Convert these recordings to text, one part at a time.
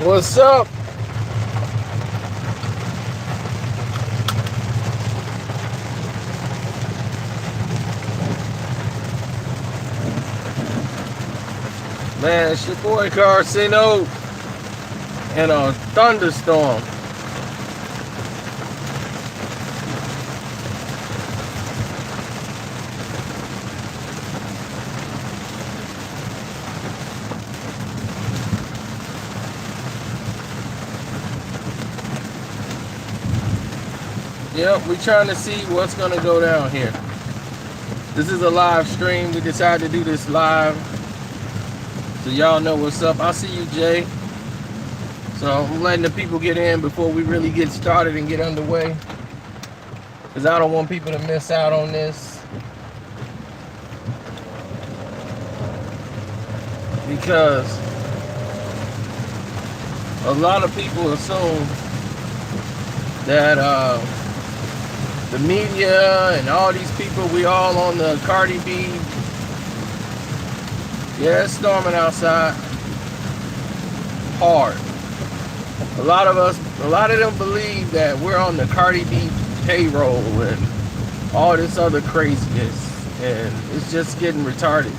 What's up? Man, it's your boy Carcino in a thunderstorm. Yep, we're trying to see what's gonna go down here. This is a live stream. We decided to do this live, so y'all know what's up. I see you, Jay. So I'm letting the people get in before we really get started and get underway, because I don't want people to miss out on this. Because a lot of people assume that the media and all these people, we all on the Cardi B. Yeah, it's storming outside hard. A lot of them believe that we're on the Cardi B payroll and all this other craziness, and it's just getting retarded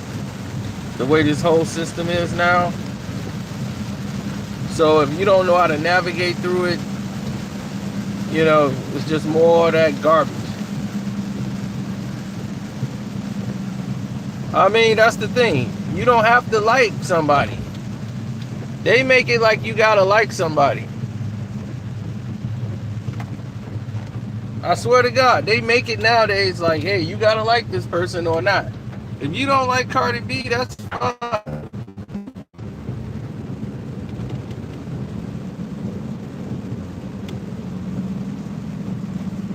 the way this whole system is now. So if you don't know how to navigate through it, you know, it's just more of that garbage. I mean, that's the thing. You don't have to like somebody. They make it like you gotta like somebody. I swear to God, they make it nowadays like, hey, you gotta like this person or not. If you don't like Cardi B, that's fine.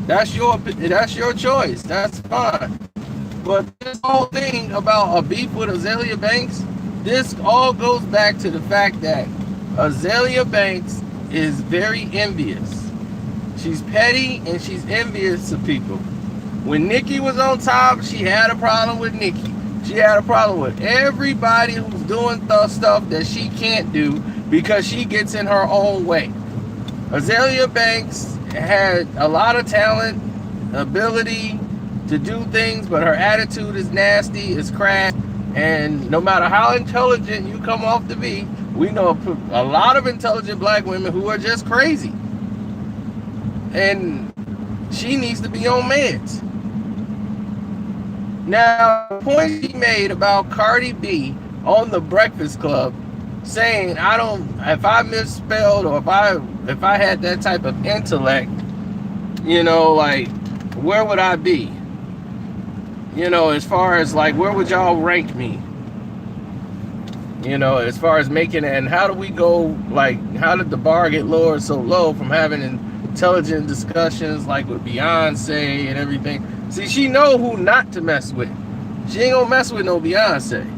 That's your choice. That's fine. But this whole thing about a beef with Azealia Banks, this all goes back to the fact that Azealia Banks is very envious. She's petty and she's envious of people. When Nicki was on top, she had a problem with Nicki. She had a problem with everybody who's doing stuff that she can't do because she gets in her own way. Azealia Banks had a lot of talent, ability to do things, but her attitude is nasty, is crass, and no matter how intelligent you come off to be, we know a lot of intelligent black women who are just crazy. And she needs to be on meds. Now, the point she made about Cardi B on the Breakfast Club, saying, if I misspelled or if I had that type of intellect, you know, like, where would I be? You know, as far as like, where would y'all rank me? You know, as far as making it, and how do we go, like, how did the bar get lowered so low from having intelligent discussions like with Beyonce and everything? See, she know who not to mess with. She ain't gonna mess with no Beyonce.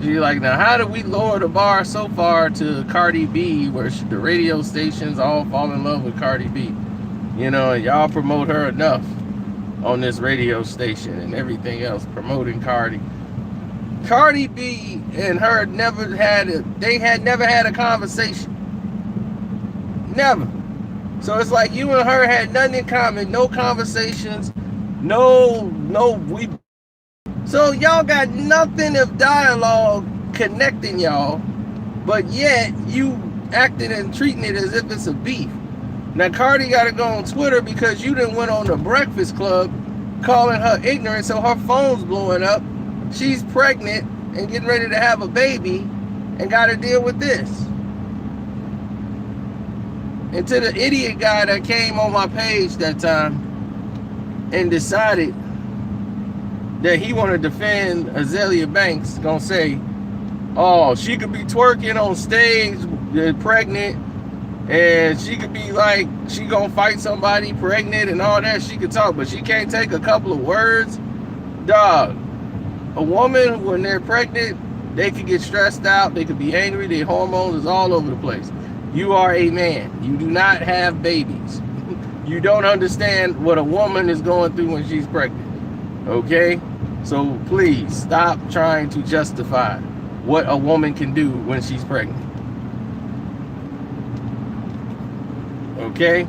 She's like, now how do we lower the bar so far to Cardi B, where the radio stations all fall in love with Cardi B? You know, y'all promote her enough on this radio station and everything else, promoting Cardi. Cardi B and her had never had a conversation. Never. So it's like you and her had nothing in common, no conversations, so y'all got nothing of dialogue connecting y'all, but yet you acting and treating it as if it's a beef. Now Cardi got to go on Twitter because you done went on the Breakfast Club calling her ignorant, so her phone's blowing up. She's pregnant and getting ready to have a baby and got to deal with this. And to the idiot guy that came on my page that time and decided that he wanted to defend Azealia Banks, gonna say, oh, she could be twerking on stage, pregnant, and she could be like, she gonna fight somebody pregnant and all that. She could talk, but she can't take a couple of words. Dog, a woman, when they're pregnant, they could get stressed out, they could be angry, their hormones is all over the place. You are a man. You do not have babies. You don't understand what a woman is going through when she's pregnant. Okay? So please stop trying to justify what a woman can do when she's pregnant. Okay?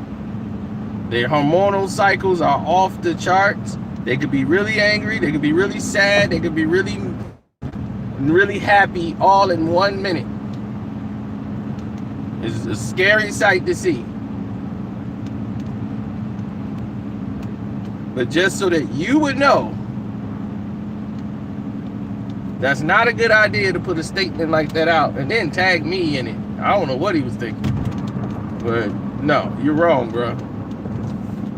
Their hormonal cycles are off the charts. They could be really angry, they could be really sad, they could be really happy all in 1 minute. It's a scary sight to see. But just so that you would know, that's not a good idea to put a statement like that out and then tag me in it. I don't know what he was thinking. But no, you're wrong, bro.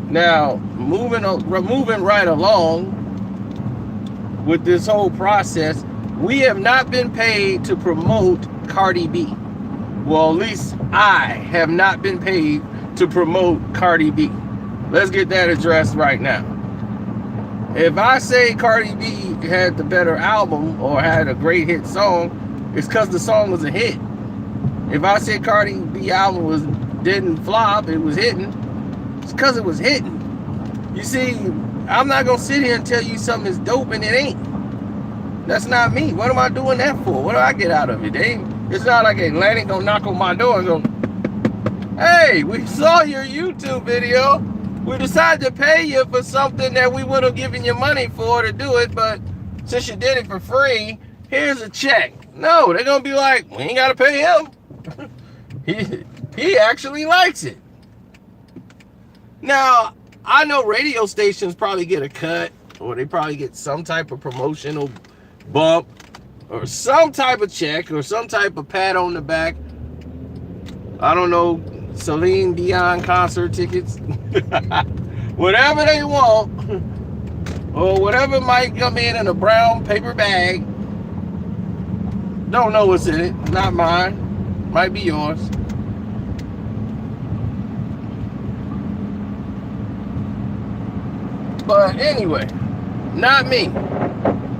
Now, moving right along with this whole process, we have not been paid to promote Cardi B. Well, at least I have not been paid to promote Cardi B. Let's get that addressed right now. If I say Cardi B had the better album or had a great hit song, it's because the song was a hit. If I say Cardi B album didn't flop, it was hitting, it's because it was hitting. You see, I'm not going to sit here and tell you something is dope and it ain't. That's not me. What am I doing that for? What do I get out of it? It's not like Atlantic going to knock on my door and go, hey, we saw your YouTube video. We decided to pay you for something that we would have given you money for to do it, but since you did it for free, here's a check. No, they're going to be like, we ain't got to pay him. He actually likes it. Now, I know radio stations probably get a cut, or they probably get some type of promotional bump, or some type of check, or some type of pat on the back. I don't know, Celine Dion concert tickets. Whatever they want, or whatever might come in a brown paper bag. Don't know what's in it. Not mine. Might be yours. But anyway, not me.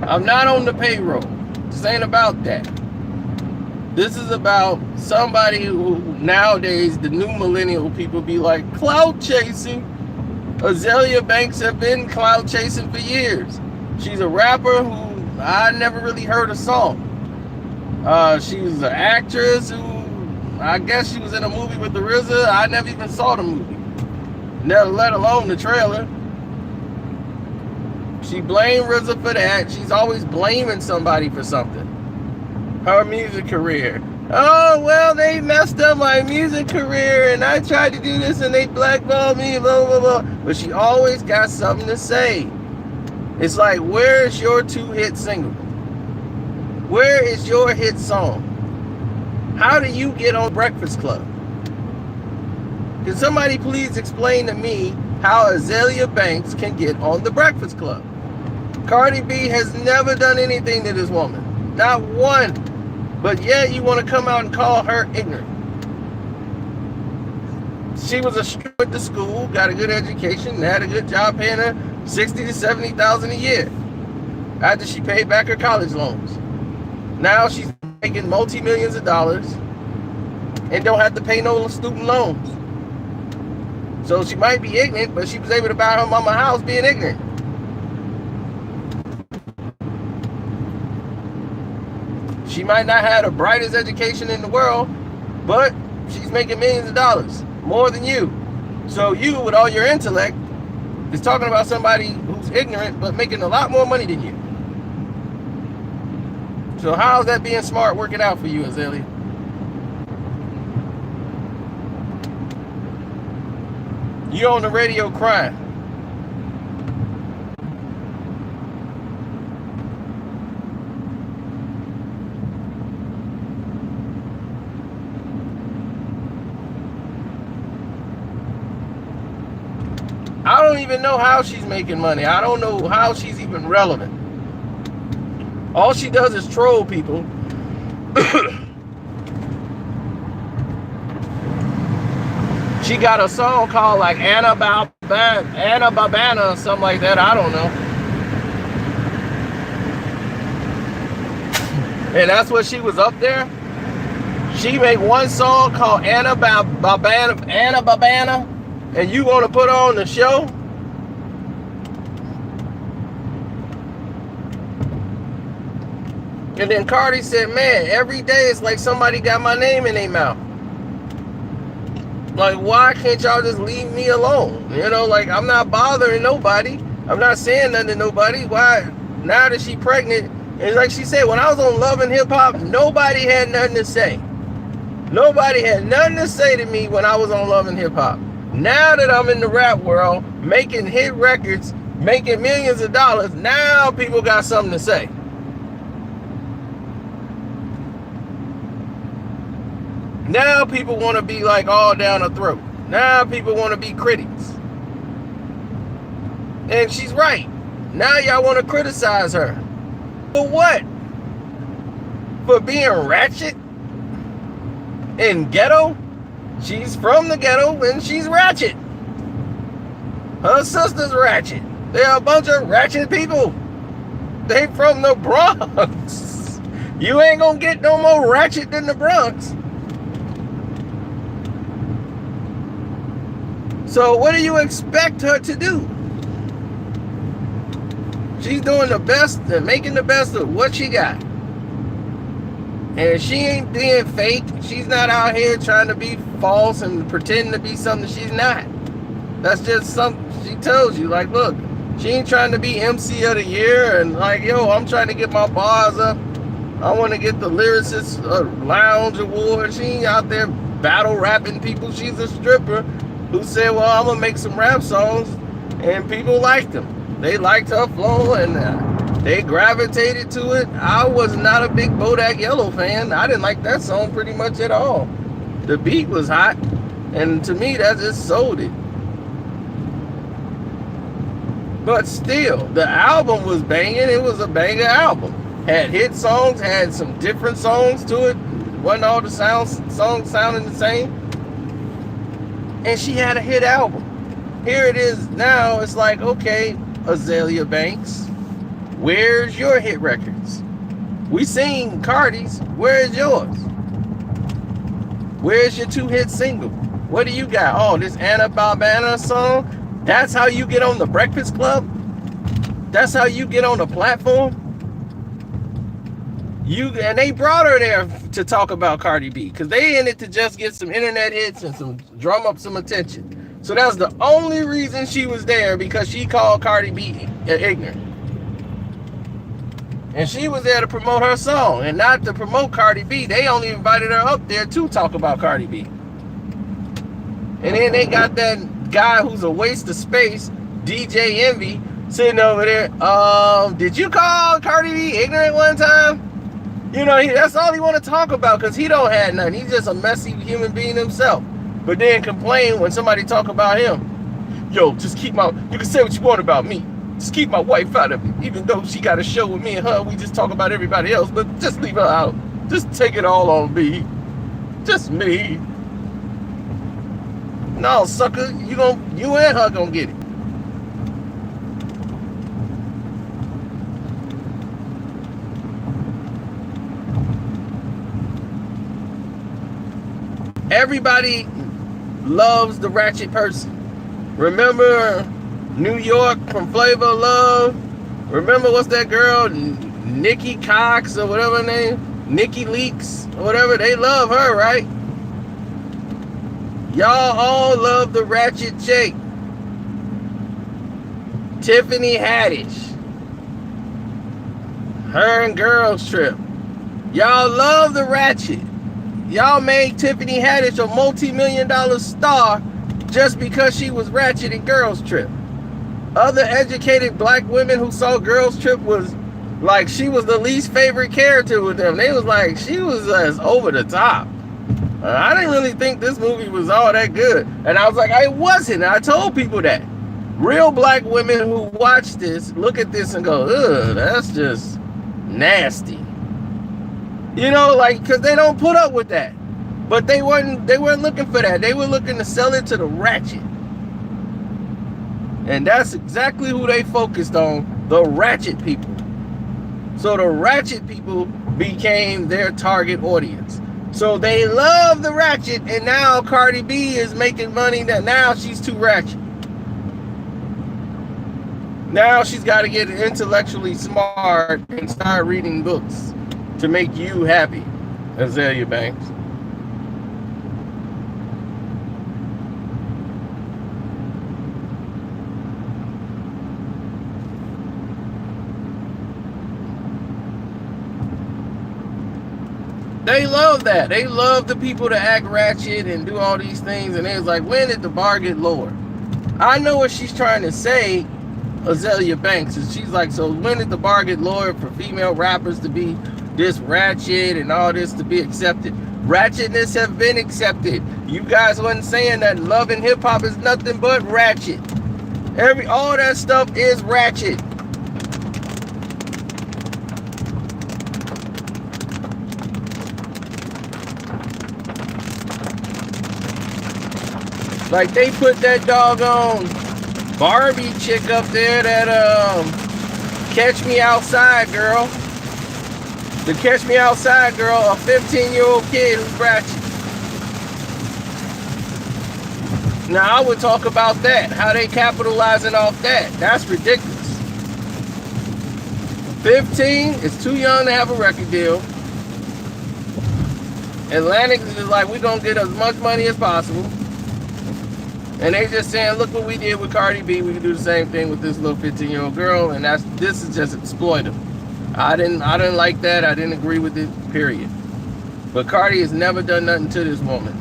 I'm not on the payroll. This ain't about that. This is about somebody who nowadays, the new millennial people be like, clout chasing. Azealia Banks have been clout chasing for years. She's a rapper who I never really heard a song. She's an actress who, I guess she was in a movie with the RZA. I never even saw the movie. Never, let alone the trailer. She blamed RZA for that. She's always blaming somebody for something. Her music career. Oh, well, they messed up my music career and I tried to do this and they blackballed me, blah, blah, blah. But she always got something to say. It's like, where's your 2-hit single? Where is your hit song? How do you get on Breakfast Club? Can somebody please explain to me how Azealia Banks can get on the Breakfast Club? Cardi B has never done anything to this woman. Not one. But yet you want to come out and call her ignorant. She was a student at the school, got a good education, had a good job paying her $60,000 to $70,000 a year after she paid back her college loans. Now she's making multi-millions of dollars and don't have to pay no student loans. So she might be ignorant, but she was able to buy her mama a house being ignorant. She might not have the brightest education in the world, but she's making millions of dollars, more than you. So you, with all your intellect, is talking about somebody who's ignorant, but making a lot more money than you. So how's that being smart working out for you, Azealia? You on the radio crying. I don't even know how she's making money. I don't know how she's even relevant. All she does is troll people. She got a song called like Anna Babana or something like that. I don't know. And that's what she was up there. She made one song called Anna Babana. And you want to put on the show? And then Cardi said, man, every day it's like somebody got my name in their mouth. Like, why can't y'all just leave me alone? You know, like, I'm not bothering nobody. I'm not saying nothing to nobody. Why? Now that she pregnant, it's like she said, when I was on Love and Hip Hop, nobody had nothing to say. Nobody had nothing to say to me when I was on Love and Hip Hop. Now that I'm in the rap world, making hit records, making millions of dollars, now people got something to say. Now people want to be like all down her throat. Now people want to be critics. And she's right. Now y'all want to criticize her. For what? For being ratchet? In ghetto? She's from the ghetto and she's ratchet. Her sister's ratchet. They're a bunch of ratchet people. They from the Bronx. You ain't gonna get no more ratchet than the Bronx. So what do you expect her to do? She's doing the best and making the best of what she got. And she ain't being fake. She's not out here trying to be false and pretend to be something she's not. That's just something she tells you. Like, look, she ain't trying to be MC of the year and like, yo, I'm trying to get my bars up. I want to get the Lyricist Lounge Award. She ain't out there battle rapping people. She's a stripper who said, well, I'm going to make some rap songs. And people liked them. They liked her flow and they gravitated to it. I was not a big Bodak Yellow fan. I didn't like that song pretty much at all. The beat was hot. And to me, that just sold it. But still, the album was banging. It was a banger album. Had hit songs, had some different songs to it. Wasn't all the songs sounding the same. And she had a hit album. Here it is now. It's like, okay, Azealia Banks, where's your hit records? We sing Cardi's. Where's yours? Where's your 2-hit single? What do you got? Oh, this Anna Barbana song? That's how you get on the Breakfast Club? That's how you get on the platform? And they brought her there to talk about Cardi B because they in it to just get some internet hits and drum up some attention. So that's the only reason she was there, because she called Cardi B ignorant. And she was there to promote her song and not to promote Cardi B. They only invited her up there to talk about Cardi B. And then they got that guy who's a waste of space, DJ Envy, sitting over there. Did you call Cardi B ignorant one time? You know, that's all he want to talk about because he don't have nothing. He's just a messy human being himself. But then complain when somebody talk about him. Yo, just keep you can say what you want about me. Just keep my wife out of it. Even though she got a show with me and her, we just talk about everybody else. But just leave her out. Just take it all on me. Just me. No, sucker, you and her gonna get it. Everybody loves the ratchet person. Remember New York from Flavor of Love? Remember what's that girl, Nikki Cox or whatever her name? Nikki Leaks or whatever. They love her, right? Y'all all love the ratchet chick. Tiffany Haddish. Her and Girls Trip. Y'all love the ratchet. Y'all made Tiffany Haddish a multi-million-dollar star just because she was ratchet in Girls Trip. Other educated black women who saw Girls Trip was like, she was the least favorite character with them. They was like, she was over the top. I didn't really think this movie was all that good. And I was like, I wasn't. I told people that. Real black women who watch this, look at this and go, ugh, that's just nasty. You know, like, because they don't put up with that. But they weren't looking for that. They were looking to sell it to the ratchet. And that's exactly who they focused on, the ratchet people. So the ratchet people became their target audience. So they love the ratchet, and now Cardi B is making money that now she's too ratchet. Now she's got to get intellectually smart and start reading books to make you happy, Azealia Banks. They love that. They love the people to act ratchet and do all these things. And it's like, when did the bar get lower? I know what she's trying to say, Azealia Banks, is she's like, so when did the bar get lowered for female rappers to be this ratchet and all this to be accepted? Ratchetness have been accepted. You guys wasn't saying that love and hip hop is nothing but ratchet. All that stuff is ratchet. Like, they put that doggone Barbie chick up there, that Catch Me Outside girl. The Catch Me Outside girl, a 15-year-old kid who's ratchet. Now, I would talk about that, how they capitalizing off that. That's ridiculous. 15 is too young to have a record deal. Atlantic is like, we're going to get as much money as possible. And they just saying, look what we did with Cardi B. We can do the same thing with this little 15-year-old girl, and this is just exploitive. I didn't like that. I didn't agree with it, period. But Cardi has never done nothing to this woman.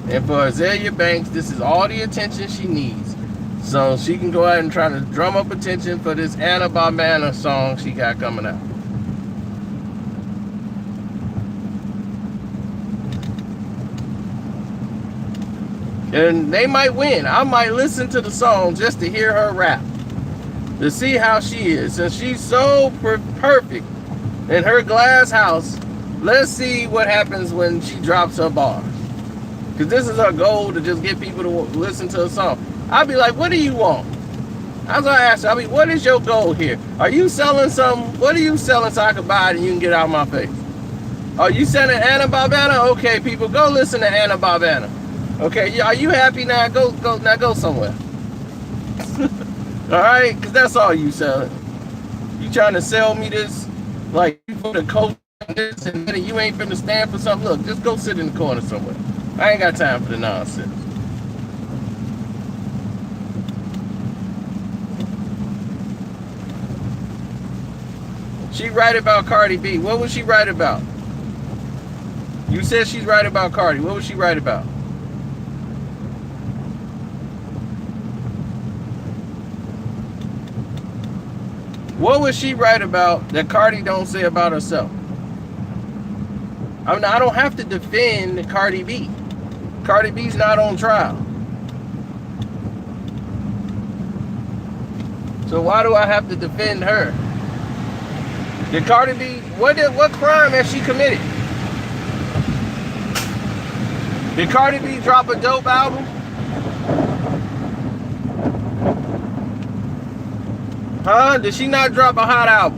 And for Azealia Banks, this is all the attention she needs. So she can go out and try to drum up attention for this Anna Barbana song she got coming out. And they might win. I might listen to the song just to hear her rap, to see how she is. Since she's so perfect in her glass house, let's see what happens when she drops her bars. Because this is her goal, to just get people to listen to a song. I'll be like, what do you want? I was going to ask her, what is your goal here? Are you selling something? What are you selling so I can buy it and you can get out of my face? Are you selling Anna Barbana? Okay, people, go listen to Anna Barbana. Okay, are you happy now? Go somewhere. All right, because that's all you selling. You trying to sell me this, like, you put a coat on this and then you ain't finna stand for something. Look, just go sit in the corner somewhere. I ain't got time for the nonsense. She right about Cardi B. What was she right about? You said she's right about Cardi. What was she right about? What was she right about that Cardi don't say about herself? I mean, I don't have to defend Cardi B. Cardi B's not on trial. So why do I have to defend her? Did Cardi B, what crime has she committed? Did Cardi B drop a dope album? Huh? Did she not drop a hot album?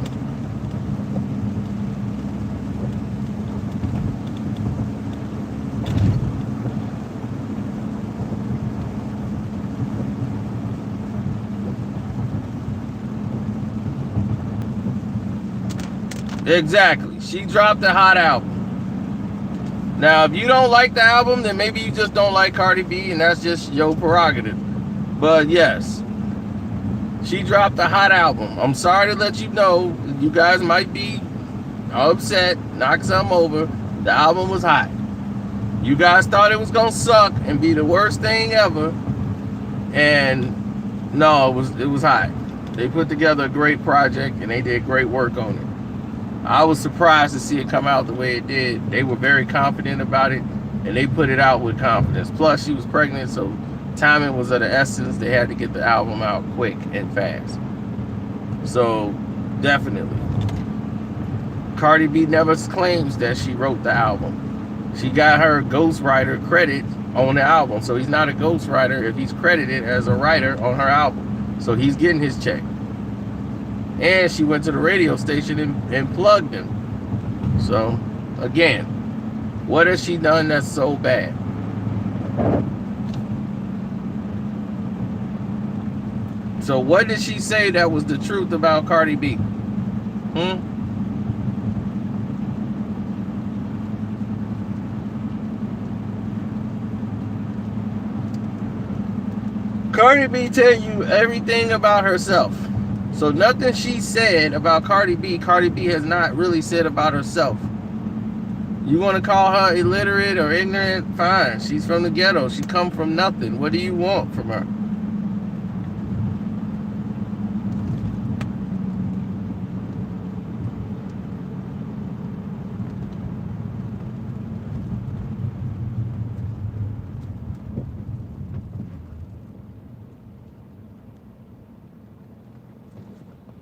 Exactly. She dropped a hot album. Now, if you don't like the album, then maybe you just don't like Cardi B, and that's just your prerogative. But yes, she dropped a hot album. I'm sorry to let you know, you guys might be upset, knock something over. The album was hot. You guys thought it was gonna suck and be the worst thing ever, and no, it was hot. They put together a great project and they did great work on it. I was surprised to see it come out the way it did. They were very confident about it, and they put it out with confidence. Plus, she was pregnant, so timing was of the essence. They had to get the album out quick and fast. So, definitely. Cardi B never claims that she wrote the album. She got her ghostwriter credit on the album. So he's not a ghostwriter if he's credited as a writer on her album. So he's getting his check. And she went to the radio station and plugged him. So, again, what has she done that's so bad? So what did she say that was the truth about Cardi B? Cardi B tell you everything about herself. So nothing she said about Cardi B has not really said about herself. You want to call her illiterate or ignorant? Fine. She's from the ghetto. She come from nothing. What do you want from her?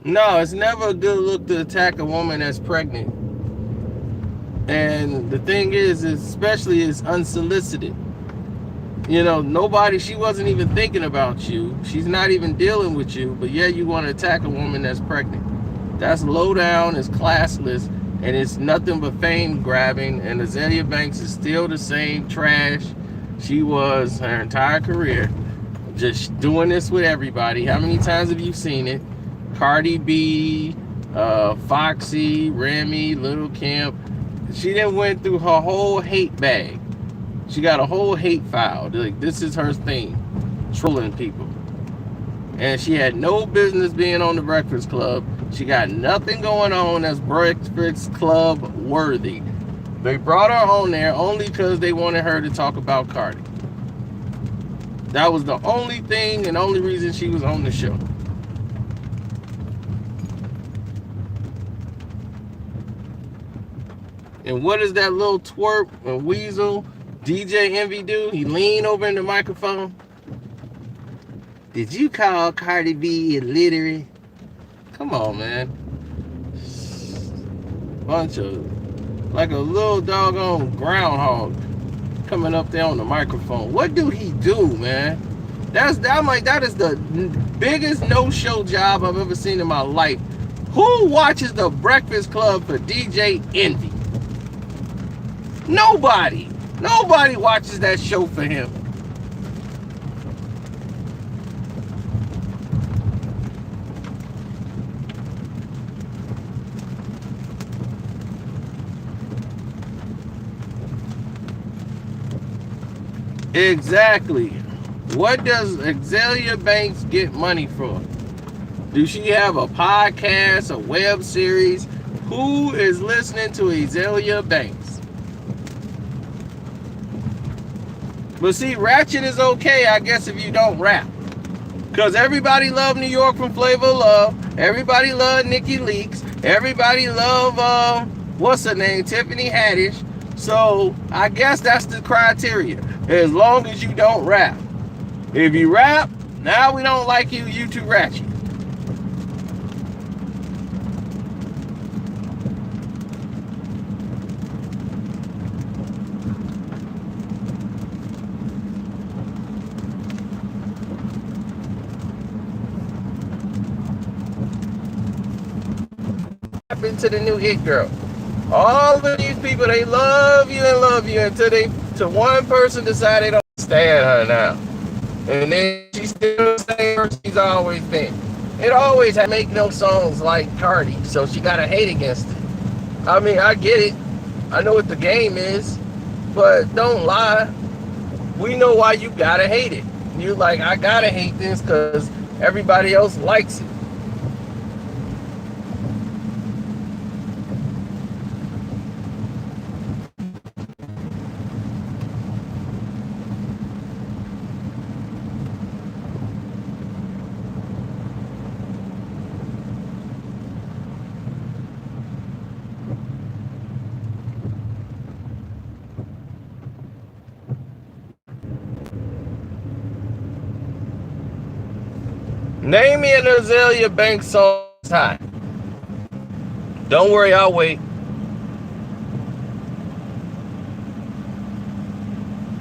No, it's never a good look to attack a woman that's pregnant. And the thing is especially is unsolicited. You know, nobody, she wasn't even thinking about you. She's not even dealing with you, but yeah, you want to attack a woman that's pregnant. That's low down, it's classless, and it's nothing but fame grabbing. And Azealia Banks is still the same trash she was her entire career. Just doing this with everybody. How many times have you seen it? Cardi B, Foxy, Remy, Little Kim. She then went through her whole hate bag. She got a whole hate file. Like, this is her thing, trolling people. And she had no business being on the Breakfast Club. She got nothing going on that's Breakfast Club worthy. They brought her on there only because they wanted her to talk about Cardi. That was the only thing and only reason she was on the show. And what does that little twerp and weasel DJ Envy do? He leaned over in the microphone. Did you call Cardi B illiterate? Come on, man. Bunch of, like a little doggone groundhog coming up there on the microphone. What do he do, man? I'm like, that is the biggest no-show job I've ever seen in my life. Who watches the Breakfast Club for DJ Envy? Nobody. Nobody watches that show for him. Exactly. What does Azealia Banks get money for? Do she have a podcast, a web series? Who is listening to Azealia Banks? But see, Ratchet is okay, I guess, if you don't rap. Because everybody loved New York from Flavor of Love. Everybody loved Nikki Leakes. Everybody loved, what's her name, Tiffany Haddish. So I guess that's the criteria. As long as you don't rap. If you rap, now we don't like you, you too ratchet. Happened to the new hit girl. All of these people, they love you until to one person decide they don't stand her now. And then she's still the same person she's always been. It always had make no songs like Cardi, so she gotta hate against it. I mean, I get it. I know what the game is, but don't lie. We know why you gotta hate it. You're like, I gotta hate this because everybody else likes it. Name me an Azealia Banks song that's hot. Don't worry, I'll wait.